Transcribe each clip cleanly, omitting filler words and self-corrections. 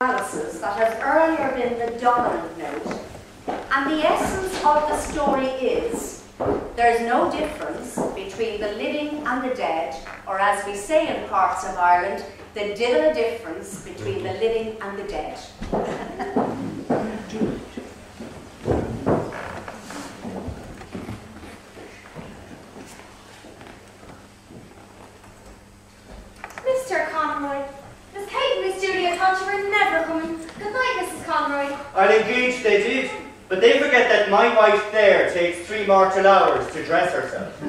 analysis that has earlier been the dominant note, and the essence of the story is there is no difference between the living and the dead, or as we say in parts of Ireland, the divil a difference between the living and the dead. Mr. Conroy, Miss Kate and Miss Julia thought you were never coming. Good night, Mrs. Conroy. I'll engage they did, but they forget that my wife there takes 3 mortal hours to dress herself.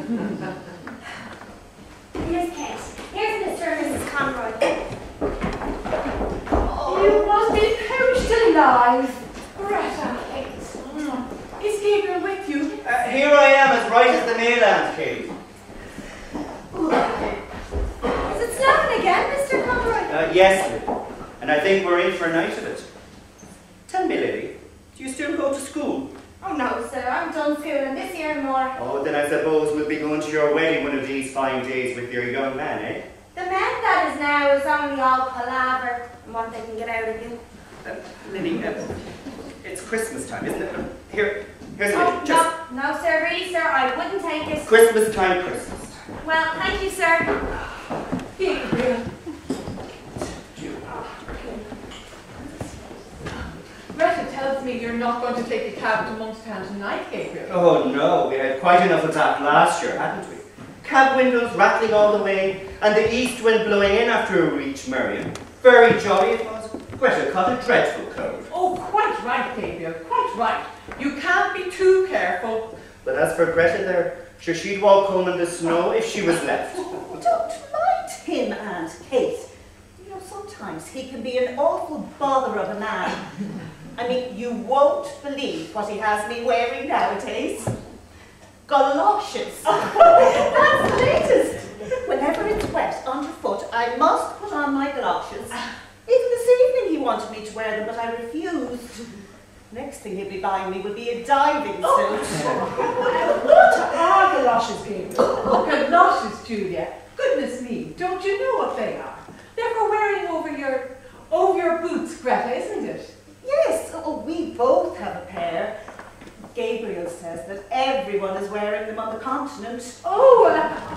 Miss Kate, here's Mr. and Mrs. Conroy. Oh, you must be perished alive. Greta, Kate. Is Gabriel with you? Here I am, as right as the mainland, Kate. Is it snowing again, Mr. Conroy? Yes, Lily. And I think we're in for a night of it. Tell me, Lily, do you still go to school? Oh no, sir, I'm done schooling this year and more. Oh, then I suppose we'll be going to your wedding one of these fine days with your young man, eh? The man that is now is only all palaver and what they can get out of you. Lily, it's Christmas time, isn't it? Here's a Oh, minute. Just no, sir, really, sir, I wouldn't take it. Christmas time, Christmas time. Well, thank you, sir. Gabriel. Greta tells me you're not going to take a cab to Monkstown tonight, Gabriel. Oh no, we had quite enough of that last year, hadn't we? Cab windows rattling all the way, and the east wind blowing in after we reached Merriam. Very jolly it was. Greta caught a dreadful cold. Oh, quite right, Gabriel, quite right. You can't be too careful. But as for Greta there, sure she'd walk home in the snow if she was left. Don't mind him, Aunt Kate. You know, sometimes he can be an awful bother of a man. I mean, you won't believe what he has me wearing nowadays. Galoshes. That's the latest. Whenever it's wet underfoot, I must put on my galoshes. Even this evening he wanted me to wear them, but I refused. Next thing he'll be buying me will be a diving suit. What are galoshes, Gabriel? Galoshes, Julia. Goodness me, don't you know what they are? They're for wearing over your boots, Greta, isn't it? Yes, oh, we both have a pair. Gabriel says that everyone is wearing them on the continent. Oh,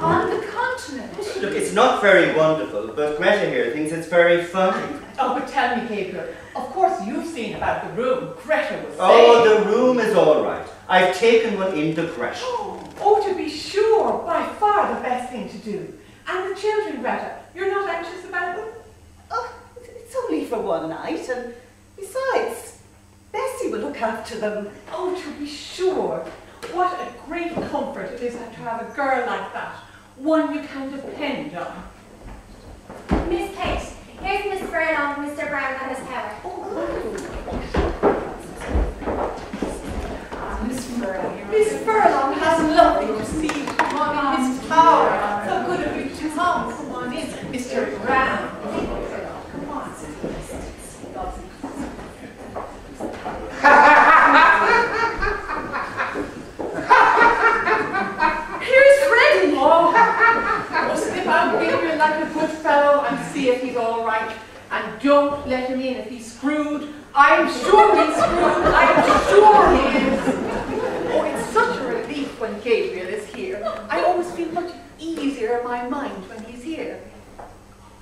on the continent. Look, it's not very wonderful, but Greta here thinks it's very funny. Oh, but tell me, Gabriel, of course you've seen about the room. Greta was saying. Oh, the room is all right. I've taken one in the creche. Oh, to be sure, by far the best thing to do. And the children, Greta, you're not anxious about them? Oh, it's only for one night, and besides, Bessie will look after them. Oh, to be sure. What a great comfort it is to have a girl like that. One you can depend on. Miss Kate, here's Miss Furlong, Mr. Brown, and Miss Power. Miss Furlong has lovely received. Come on in, Miss Power. So good of you to come. Come on in, Mr. Brown. Come on. Here's Freddie. Oh, slip out, Gabriel, like a good fellow, and see if he's all right. And don't let him in if he's screwed. I'm sure he's screwed. I'm sure he is. Oh, it's such a relief when Gabriel is here. I always feel much easier in my mind when he's here.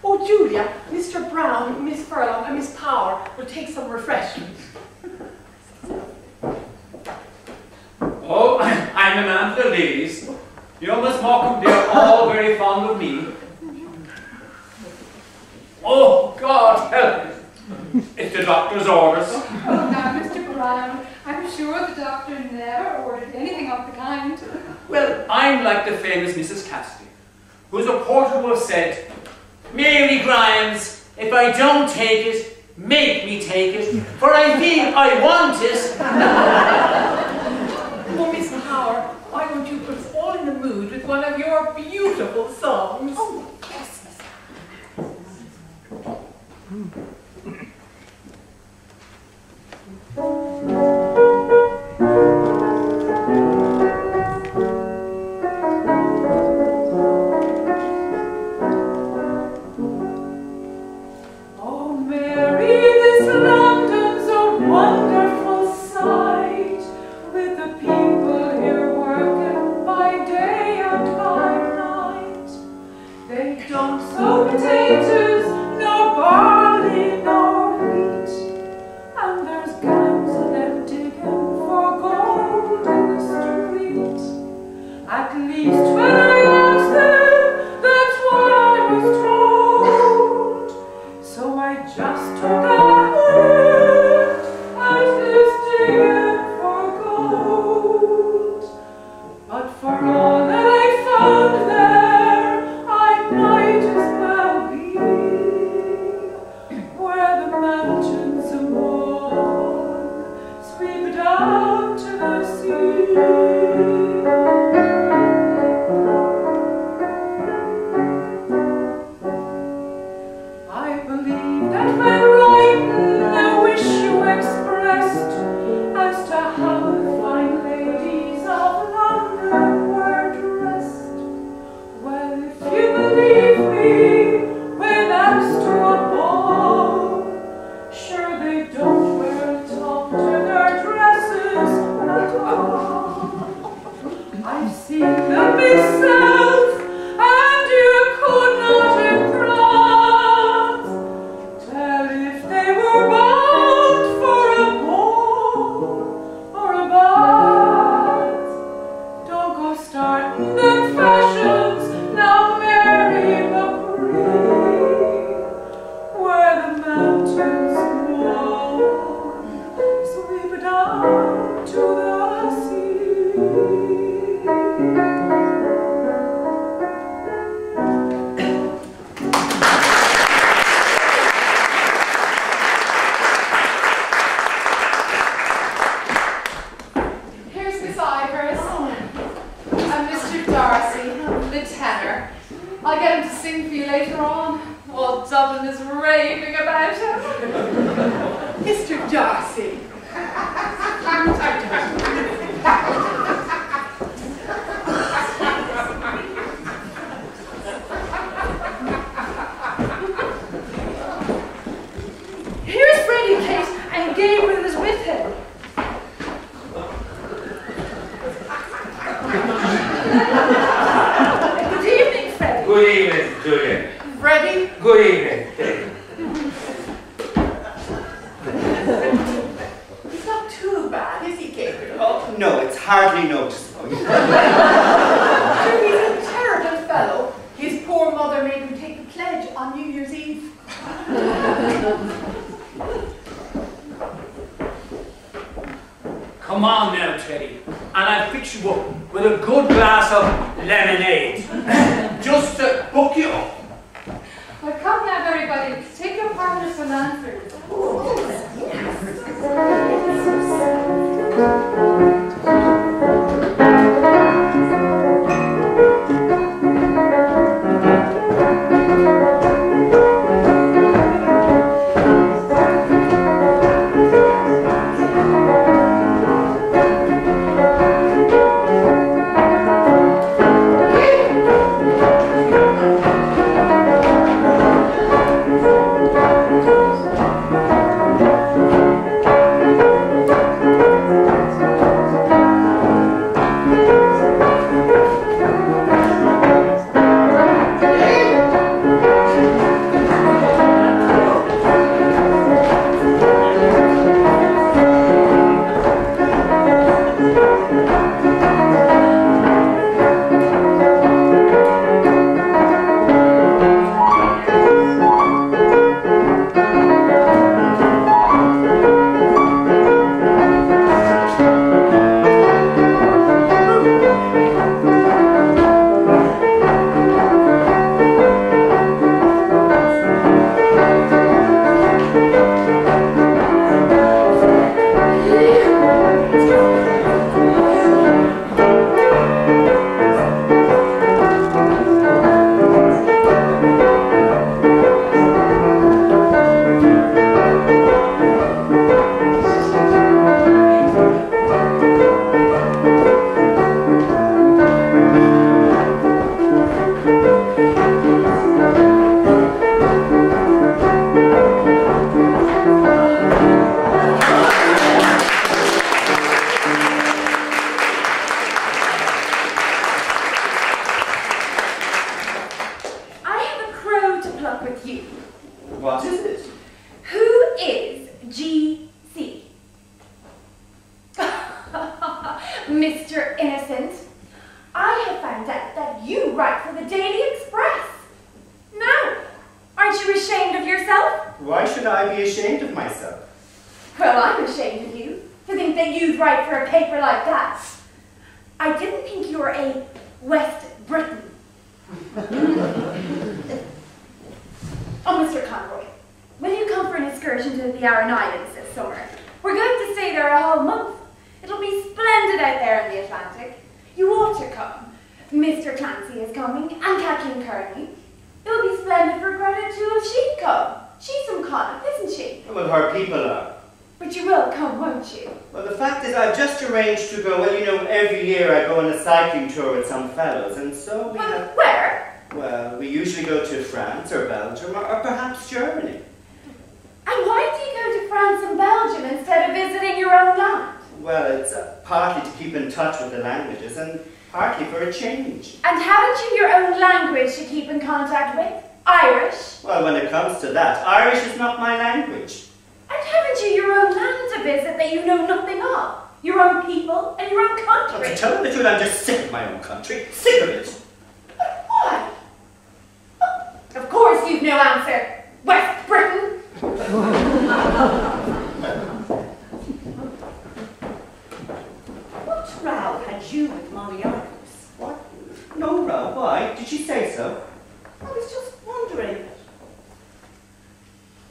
Oh, Julia, Mr. Brown, Miss Furlong, and Miss Power will take some refreshment. Oh, I'm a man for the ladies. You know, Miss Markham, they're all very fond of me. Oh, God help me. It's the doctor's orders. Oh, now, Mr. Brown, I'm sure the doctor never ordered anything of the kind. Well, I'm like the famous Mrs. Cassidy, who's reported to have said, "Mary Grimes, if I don't take it, make me take it, for I feel I want it." Oh, Miss Power, why don't you put us all in the mood with one of your beautiful songs? Oh, yes, Miss. Oh, Mary, this Darcy. Here's Freddie, Kate, and Gabriel is with him. Good evening, Freddie. Good evening, Julian. Freddie? Good evening, Dave. He's not too bad, is he, Gabriel? Oh, no, it's hardly noticeable. He's a terrible fellow. His poor mother made him take the pledge on New Year's Eve. Come on now, Teddy, and I'll fix you up with a good glass of lemonade. Just to book you up. Well, come now, everybody. Take your part as some answers. Mr. Innocent, I have found out that you write for the Daily Express. Now, aren't you ashamed of yourself? Why should I be ashamed of myself? Well, I'm ashamed of you to think that you'd write for a paper like that. I didn't think you were a West Briton. Oh, Mr. Conroy, will you come for an excursion to the Aran Islands this summer? We're going to stay there a whole month. It'll be splendid out there in the Atlantic. You ought to come. Mr. Clancy is coming, and Kathleen Kearney. It'll be splendid for Greta too if she'd come. She's from Connacht, isn't she? Well, her people are. But you will come, won't you? Well, the fact is I've just arranged to go, well, you know, every year I go on a cycling tour with some fellows, and so we have... Where? Well, we usually go to France or Belgium or perhaps Germany. And why do you go to France and Belgium instead of visiting your own land? Well, it's partly to keep in touch with the languages and partly for a change. And haven't you your own language to keep in contact with? Irish? Well, when it comes to that, Irish is not my language. And haven't you your own land to visit that you know nothing of? Your own people and your own country? Well, to tell you the truth, I'm just sick of my own country. Sick of it. But why? Of course you've no answer. West Britain! What row had you with Molly Irish? What? No row. Why? Did she say so? I was just wondering.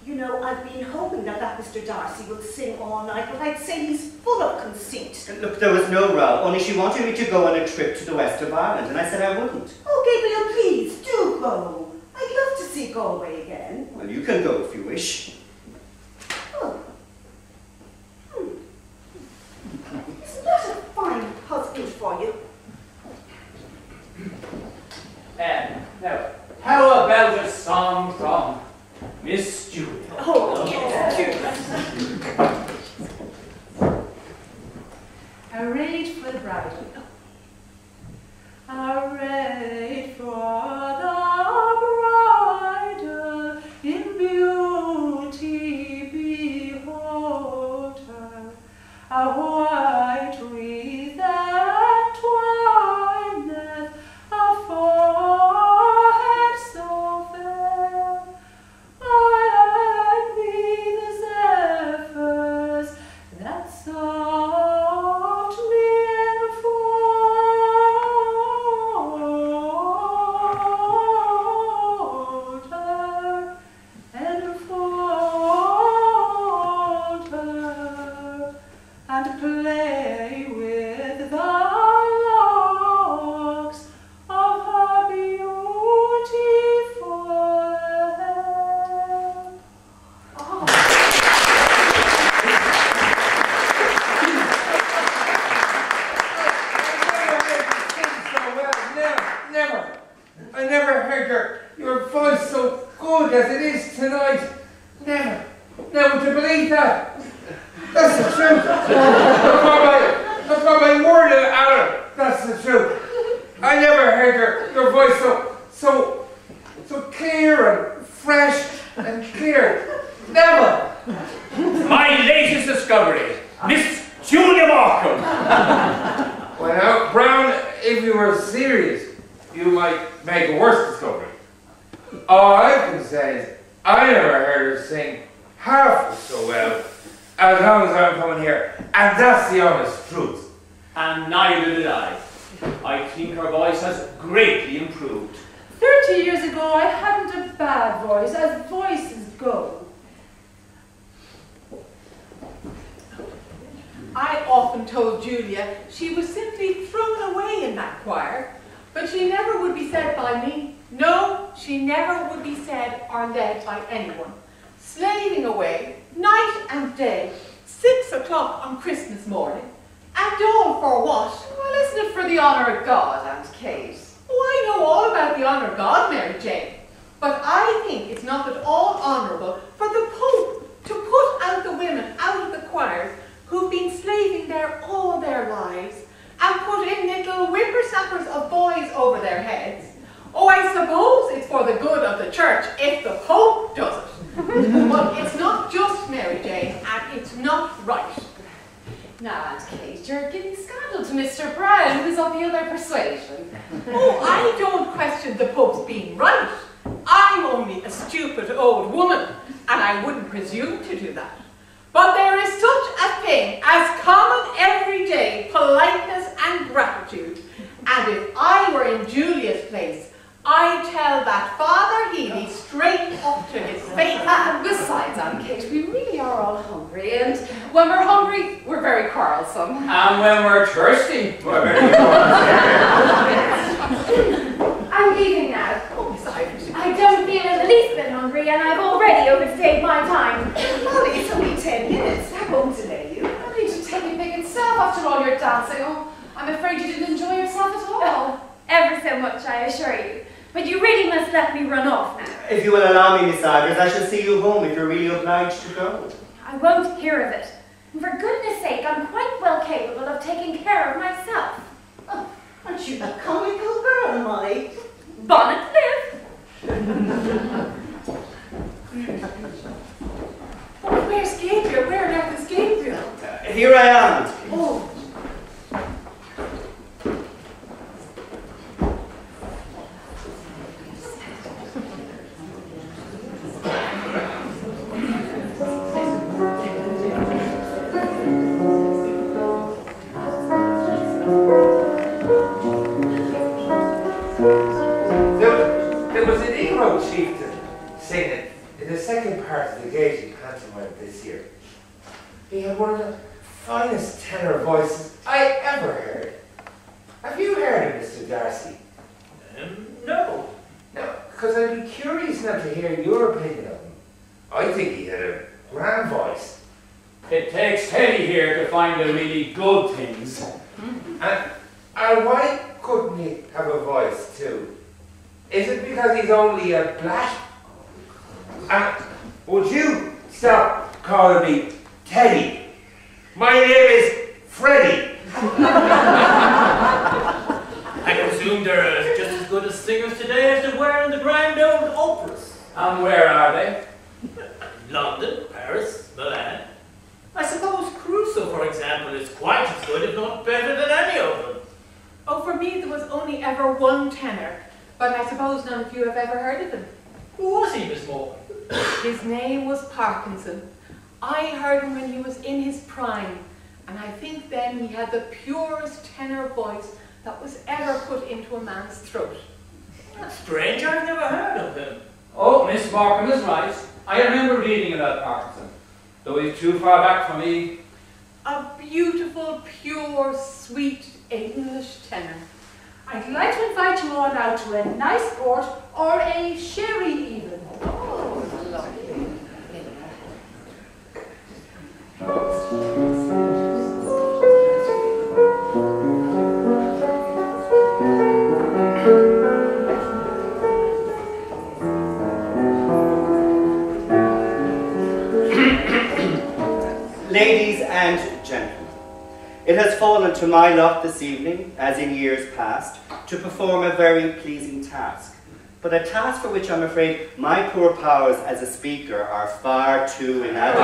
You know, I've been hoping that Mr. Darcy will sing all night, but I'd say he's full of conceit. Look, there was no row, only she wanted me to go on a trip to the west of Ireland, and I said I wouldn't. Oh, Gabriel, please, do go. I'd love to see Galway again. Well, you can go if you wish. Oh. that? That's the truth. That's what my word, Alan. That's the truth. I never heard your voice so clear and fresh and clear. Never. My latest discovery, Miss Julia Markham. Well now, Brown, if you were serious, you might make a worse discovery. All I can say is, I never heard her sing half so well as long as I'm coming here, and that's the honest truth. And neither did I. I think her voice has greatly improved. 30 years ago, I hadn't a bad voice, as voices go. I often told Julia she was simply thrown away in that choir, but she never would be said by me. No, she never would be said or led by anyone. Slaving away, night and day, 6 o'clock on Christmas morning, and all for what? Well, isn't it for the honour of God, Aunt Kate? Oh, I know all about the honour of God, Mary Jane, but I think it's not at all honourable for the Pope to put out the women out of the choirs who've been slaving there all their lives and put in little whippersnappers of boys over their heads. Oh, I suppose it's for the good of the church if the Pope does it. But it's not just, Mary Jane, and it's not right. Now, Aunt Kate, you're giving scandal to Mr. Brown, who's of the other persuasion. Oh, I don't question the Pope's being right. I'm only a stupid old woman, and I wouldn't presume to do that. But there is such a thing as common everyday politeness and gratitude, and if I were in Julia's place, I'd tell that Father Healy straight up to his face. Besides, Aunt Kate, we really are all hungry, and when we're hungry, we're very quarrelsome. And when we're thirsty, we're very I'm leaving now. Oh, Miss Irish. I don't feel in the least bit hungry, and I've already overstayed my time. Molly, it's only 10 minutes. I won't delay you. I need to take a big itself after all your dancing. Oh, I'm afraid you didn't enjoy yourself at all. Ever so much, I assure you. But you really must let me run off now. If you will allow me, Miss Ivers, I shall see you home if you're really obliged to go. I won't hear of it. And for goodness sake, I'm quite well capable of taking care of myself. Oh, aren't you a comical girl, Molly? Bonnet live. Oh, where's Gabriel? Where on earth is Gabriel? Here I am. Oh. There was an Negro chieftain singing in the second part of the Gaelic pantomime this year. He had one of the finest tenor voices I ever heard. Have you heard of Mr. Darcy? No. No, because I'd be curious now to hear your opinion of him. I think he had a grand voice. It takes Teddy here to find the really good things. And why couldn't he have a voice too? Is it because he's only a black? Would you stop calling me Teddy? My name is Freddie. I presume they're just as good as singers today as they were in the grand old operas. And where are they? London, Paris, Milan. I suppose Crusoe, for example, is quite as good, if not better than any of them. Oh, for me there was only ever one tenor, but I suppose none of you have ever heard of him. Who was he, Miss Moore? His name was Parkinson. I heard him when he was in his prime, and I think then he had the purest tenor voice that was ever put into a man's throat. That's strange, I've never heard of him. Oh, Miss Markham is right. I remember reading about Parkinson, though he's too far back for me. A beautiful, pure, sweet English tenor. I'd like to invite you all out to a nice port or a sherry even. Oh, lovely. Ladies and gentlemen, it has fallen to my lot this evening, as in years past, to perform a very pleasing task, but a task for which I'm afraid my poor powers as a speaker are far too inadequate.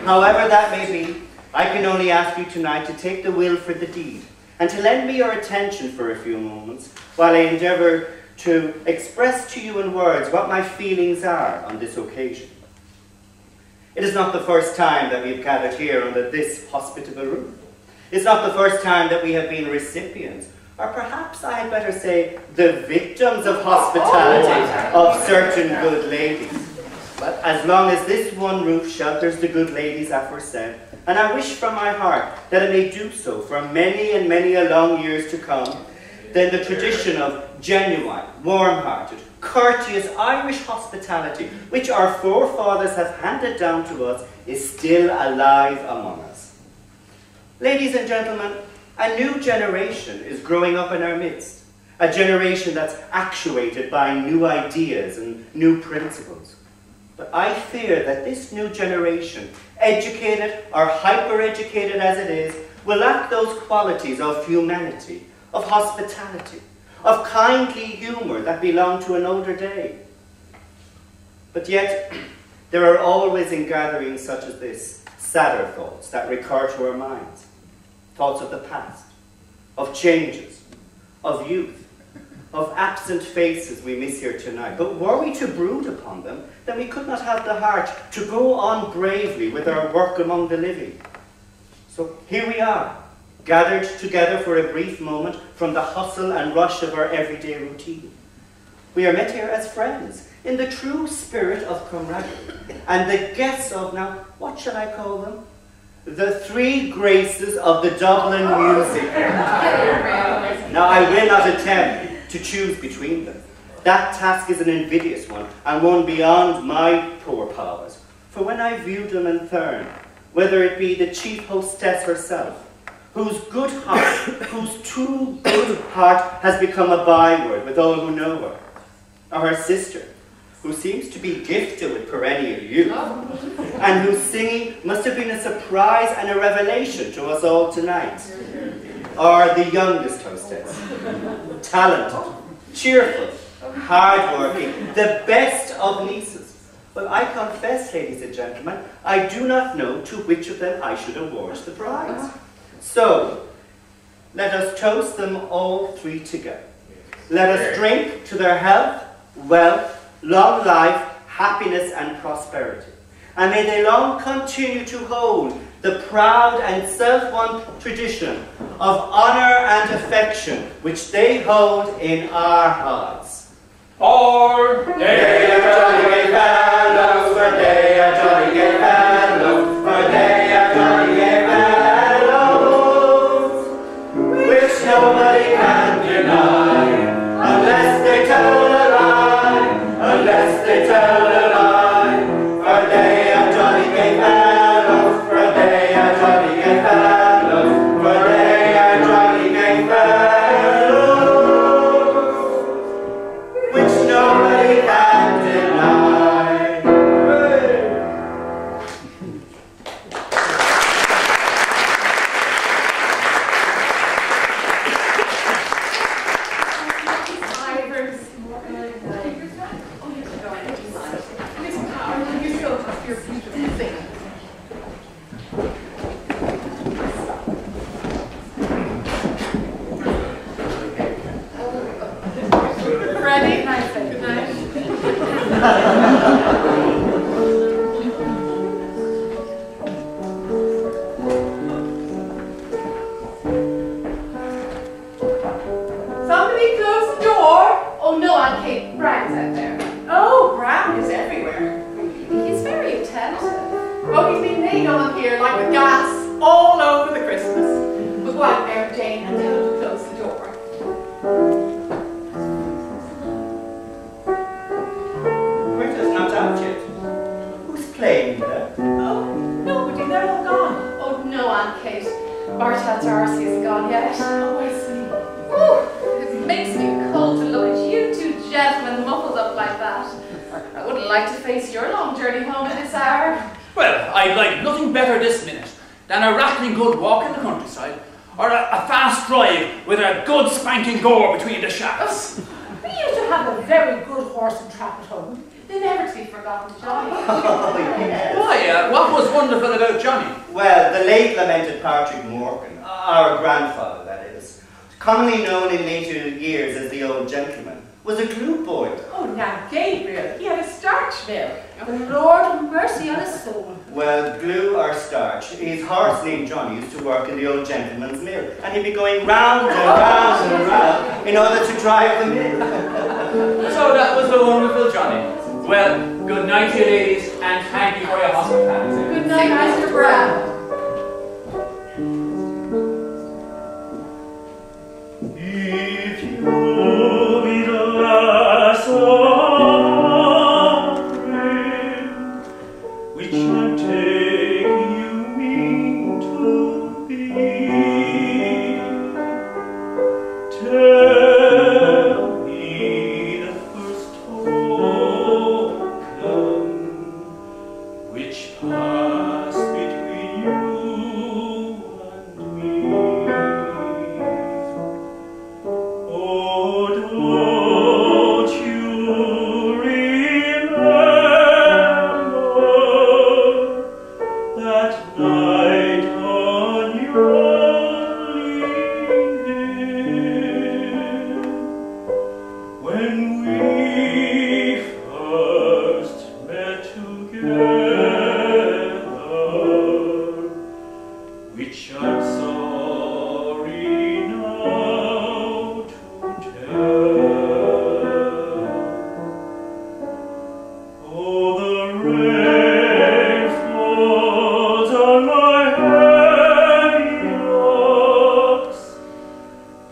However that may be, I can only ask you tonight to take the will for the deed, and to lend me your attention for a few moments, while I endeavour to express to you in words what my feelings are on this occasion. It is not the first time that we have gathered here under this hospitable roof. It's not the first time that we have been recipients, or perhaps I had better say, the victims of hospitality of certain good ladies. But as long as this one roof shelters the good ladies aforesaid, and I wish from my heart that it may do so for many and many a long years to come, then the tradition of genuine, warm-hearted, courteous Irish hospitality, which our forefathers have handed down to us, is still alive among us. Ladies and gentlemen, a new generation is growing up in our midst, a generation that's actuated by new ideas and new principles. But I fear that this new generation, educated or hyper-educated as it is, will lack those qualities of humanity, of hospitality, of kindly humour that belong to an older day. But yet, there are always in gatherings such as this, sadder thoughts that recur to our minds. Thoughts of the past, of changes, of youth, of absent faces we miss here tonight. But were we to brood upon them, then we could not have the heart to go on bravely with our work among the living. So here we are, gathered together for a brief moment from the hustle and rush of our everyday routine. We are met here as friends, in the true spirit of camaraderie, and the guests of, now, what shall I call them? The three graces of the Dublin music. Now, I will not attempt to choose between them. That task is an invidious one, and one beyond my poor powers. For when I view them in turn, whether it be the chief hostess herself, whose good heart, whose true good heart has become a byword with all who know her, or her sister, who seems to be gifted with perennial youth, and whose singing must have been a surprise and a revelation to us all tonight, or the youngest hostess, talented, cheerful, hard-working, the best of nieces. Well, I confess, ladies and gentlemen, I do not know to which of them I should award the prize. So, let us toast them all three together. Let us drink to their health, wealth, long life, happiness and prosperity. And may they long continue to hold the proud and self-won tradition of honour and affection which they hold in our hearts. Or they are jolly gay fellows, for they are jolly gay fellows, for they are jolly gay fellows, which nobody can deny, unless they tell a lie, unless they tell a lie, for they are jolly gay fellows, for they are jolly gay fellows, for they are jolly gay fellows, which nobody can deny. Ready? Good night. Somebody close the door. Oh no, Aunt Kate, Brian's out there. Oh, Brian is everywhere. He's very attentive. Oh, he's been laid on here like the gas all over the Christmas. But go out there, Jane, and tell him to close the door. Rita's not out yet. Who's playing there? Oh, nobody, they're all gone. Oh no, Aunt Kate. Bartad's Arcee isn't gone yet. Oh, I see. Ooh, it makes me cold to look at you two gentlemen muffled up like that. I wouldn't like to face your long journey home at this hour. well, I I'd like nothing better this minute than a rattling good walk in the countryside, or a fast drive with a good spanking gore between the shafts. We used to have a very good horse and trap at home. They're never to be forgotten, Johnny. Yes. Why, what was wonderful about Johnny? Well, the late lamented Patrick Morgan, our grandfather that is, commonly known in later years as the old gentleman, was a glue boy. Oh, now Gabriel, he had a starch mill. The Lord have mercy on his soul. Well, glue or starch, his horse named Johnny used to work in the old gentleman's mill, and he'd be going round and round and round in order to drive the mill. So that was the wonderful Johnny. Well, good night to you ladies, and thank you for your hospitality. Good night, Mr. Brown. If you be the lass offering, which I'm taking you mean to be, tell me the first token which passed between you and me. Oh, don't you remember that night on your leaving, when we first met together, which I'm sorry now to tell. Oh, the rain falls on my heavy locks,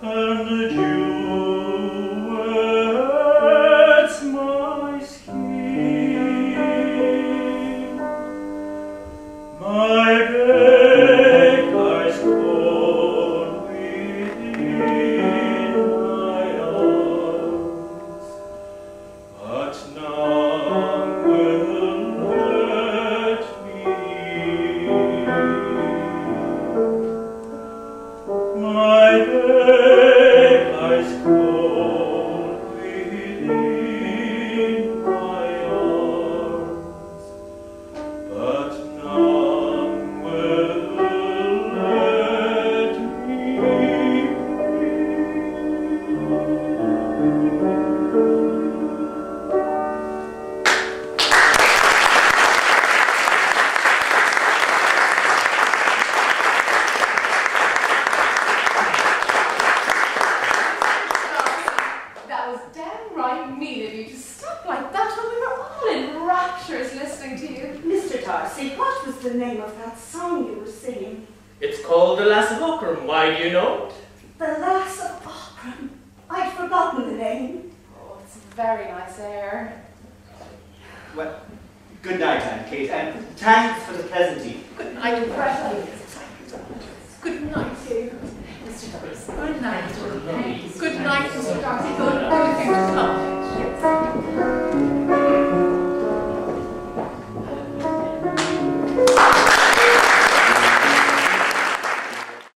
and the dew wets my skin. My big eyes cold within my arms, but none will let me in. My big eyes cold within my arms, but none will let me in. That was downright mean of you to stop like that when we were all in raptures listening to you. Mr. Darcy, what was the name of that song you were singing? It's called The Lass of Ockram. Why do you know it? The Lass of Ockram. I'd forgotten the name. Oh, it's a very nice air. Well, good night, Aunt Kate, and thanks for the pleasant tea. Good night, Bradley. Good night to you, Mr. Doris. Good night. Good night, Mr. Darcy. Good everything to come.